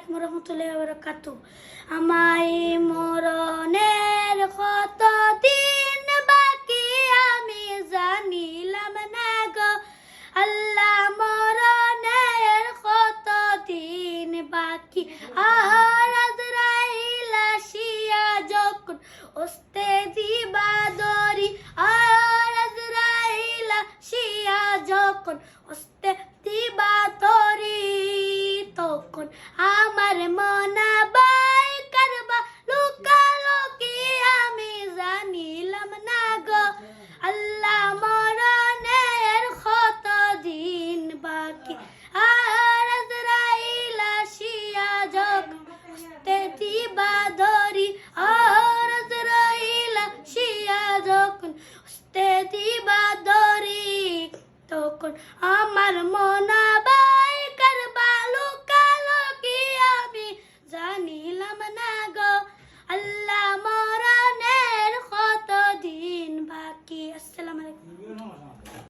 আলাইকুম রহমতুল্লাহি ওয়া বারাকাতুহু। আমায় মরণের কতদিন বাকি আমি জানিলাম না গো আল্লাহ, মরণের কতদিন বাকি। আর আজরাইল আসিয়া যখন হস্তে দিবা দরি, আর আজরাইল আসিয়া যখন হস্তে দিবা দরি, তখন আমার মনাবাই করবা লুকালুকি আমি জানিলাম না গো আল্লাহ, মরণের কতদিন বাকি। আর আজরাইল আসিয়া যখন হস্তে দিবা দরি, আর আজরাইল আসিয়া যখন হস্তে দিবা দরি, তখন আমার মনাবাই করবা লুকালুকি আমি জানিলাম না গো আল্লাহ।